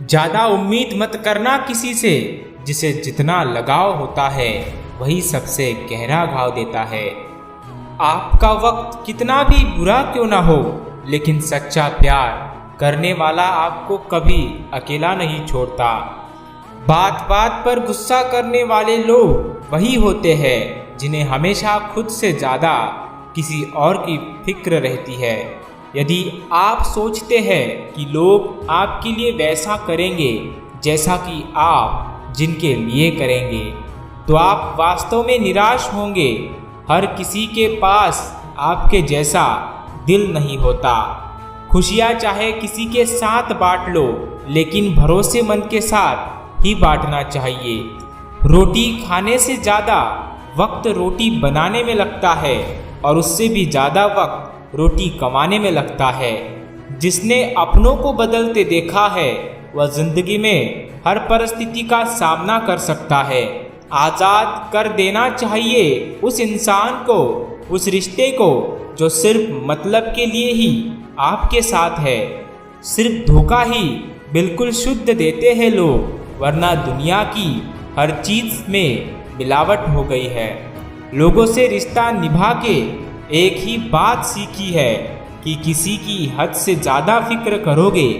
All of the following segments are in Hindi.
ज्यादा उम्मीद मत करना किसी से, जिसे जितना लगाव होता है वही सबसे गहरा घाव देता है। आपका वक्त कितना भी बुरा क्यों ना हो, लेकिन सच्चा प्यार करने वाला आपको कभी अकेला नहीं छोड़ता। बात बात पर गुस्सा करने वाले लोग वही होते हैं जिन्हें हमेशा खुद से ज़्यादा किसी और की फिक्र रहती है। यदि आप सोचते हैं कि लोग आपके लिए वैसा करेंगे जैसा कि आप जिनके लिए करेंगे, तो आप वास्तव में निराश होंगे। हर किसी के पास आपके जैसा दिल नहीं होता। खुशियाँ चाहे किसी के साथ बांट लो, लेकिन भरोसेमंद के साथ ही बांटना चाहिए। रोटी खाने से ज़्यादा वक्त रोटी बनाने में लगता है, और उससे भी ज़्यादा वक्त रोटी कमाने में लगता है। जिसने अपनों को बदलते देखा है वह जिंदगी में हर परिस्थिति का सामना कर सकता है। आज़ाद कर देना चाहिए उस इंसान को, उस रिश्ते को जो सिर्फ मतलब के लिए ही आपके साथ है। सिर्फ धोखा ही बिल्कुल शुद्ध देते हैं लोग, वरना दुनिया की हर चीज़ में मिलावट हो गई है। लोगों से रिश्ता निभा के एक ही बात सीखी है कि किसी की हद से ज़्यादा फिक्र करोगे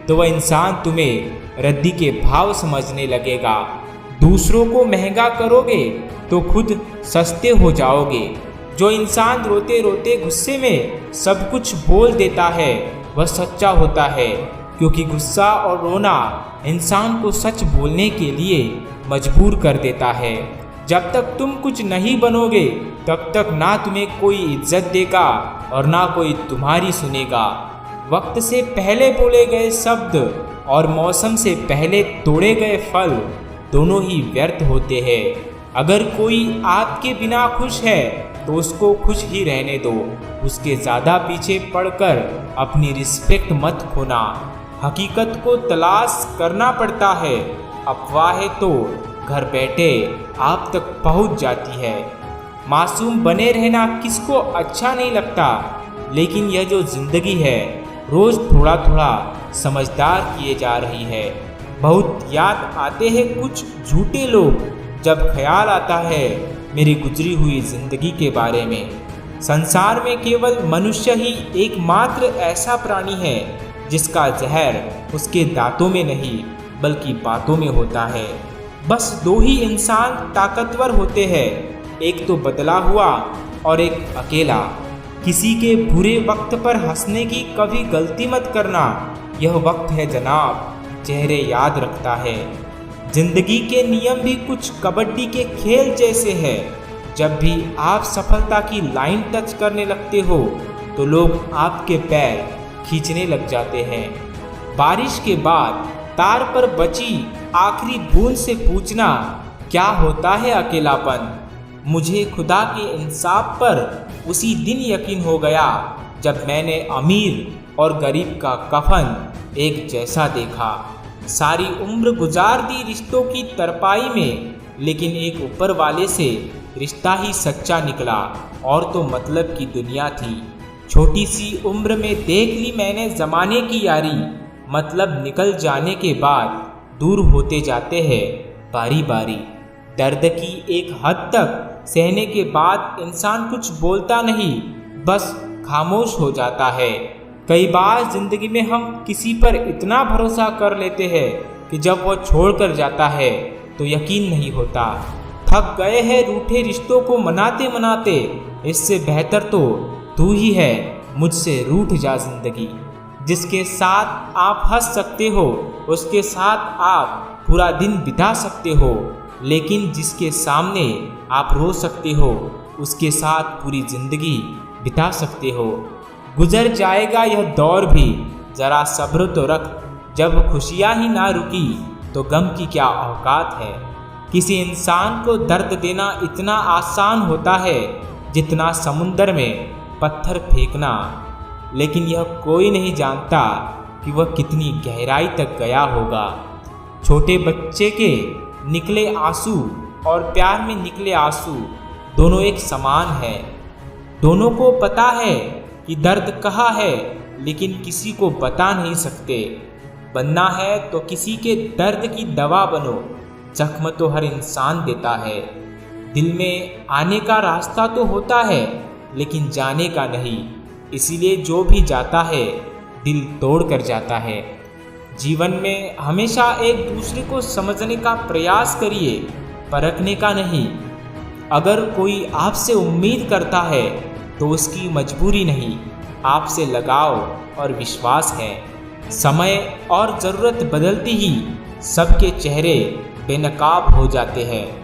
तो वह इंसान तुम्हें रद्दी के भाव समझने लगेगा। दूसरों को महंगा करोगे तो खुद सस्ते हो जाओगे। जो इंसान रोते रोते गुस्से में सब कुछ बोल देता है वह सच्चा होता है, क्योंकि गुस्सा और रोना इंसान को सच बोलने के लिए मजबूर कर देता है। जब तक तुम कुछ नहीं बनोगे तब तक ना तुम्हें कोई इज्जत देगा और ना कोई तुम्हारी सुनेगा। वक्त से पहले बोले गए शब्द और मौसम से पहले तोड़े गए फल दोनों ही व्यर्थ होते हैं। अगर कोई आपके बिना खुश है तो उसको खुश ही रहने दो। उसके ज़्यादा पीछे पड़कर अपनी रिस्पेक्ट मत खोना। हकीकत को तलाश करना पड़ता है, अफवाहें तो घर बैठे आप तक पहुंच जाती है। मासूम बने रहना किसको अच्छा नहीं लगता, लेकिन यह जो ज़िंदगी है रोज़ थोड़ा थोड़ा समझदार किए जा रही है। बहुत याद आते हैं कुछ झूठे लोग जब ख्याल आता है मेरी गुजरी हुई ज़िंदगी के बारे में। संसार में केवल मनुष्य ही एकमात्र ऐसा प्राणी है जिसका जहर उसके दांतों में नहीं बल्कि बातों में होता है। बस दो ही इंसान ताकतवर होते हैं, एक तो बदला हुआ और एक अकेला। किसी के बुरे वक्त पर हंसने की कभी गलती मत करना। यह वक्त है जनाब, चेहरे याद रखता है। जिंदगी के नियम भी कुछ कबड्डी के खेल जैसे हैं। जब भी आप सफलता की लाइन टच करने लगते हो तो लोग आपके पैर खींचने लग जाते हैं। बारिश के बाद तार पर बची आखिरी बूंद से पूछना क्या होता है अकेलापन। मुझे खुदा के इंसाफ पर उसी दिन यकीन हो गया जब मैंने अमीर और गरीब का कफन एक जैसा देखा। सारी उम्र गुजार दी रिश्तों की तरपाई में, लेकिन एक ऊपर वाले से रिश्ता ही सच्चा निकला और तो मतलब की दुनिया थी। छोटी सी उम्र में देख ली मैंने ज़माने की यारी, मतलब निकल जाने के बाद दूर होते जाते हैं बारी बारी। दर्द की एक हद तक सहने के बाद इंसान कुछ बोलता नहीं, बस खामोश हो जाता है। कई बार जिंदगी में हम किसी पर इतना भरोसा कर लेते हैं कि जब वह छोड़कर जाता है तो यकीन नहीं होता। थक गए हैं रूठे रिश्तों को मनाते मनाते, इससे बेहतर तो तू ही है, मुझसे रूठ जा जिंदगी। जिसके साथ आप हंस सकते हो उसके साथ आप पूरा दिन बिता सकते हो, लेकिन जिसके सामने आप रो सकते हो उसके साथ पूरी जिंदगी बिता सकते हो। गुजर जाएगा यह दौर भी, ज़रा सब्र तो रख। जब खुशियाँ ही ना रुकी तो गम की क्या औकात है। किसी इंसान को दर्द देना इतना आसान होता है जितना समुंदर में पत्थर फेंकना, लेकिन यह कोई नहीं जानता कि वह कितनी गहराई तक गया होगा। छोटे बच्चे के निकले आंसू और प्यार में निकले आंसू दोनों एक समान है। दोनों को पता है कि दर्द कहाँ है, लेकिन किसी को बता नहीं सकते। बनना है तो किसी के दर्द की दवा बनो। जख्म तो हर इंसान देता है। दिल में आने का रास्ता तो होता है, लेकिन जाने का नहीं। इसीलिए जो भी जाता है दिल तोड़ कर जाता है। जीवन में हमेशा एक दूसरे को समझने का प्रयास करिए, परखने का नहीं। अगर कोई आपसे उम्मीद करता है तो उसकी मजबूरी नहीं, आपसे लगाव और विश्वास है। समय और ज़रूरत बदलती ही सबके चेहरे बेनकाब हो जाते हैं।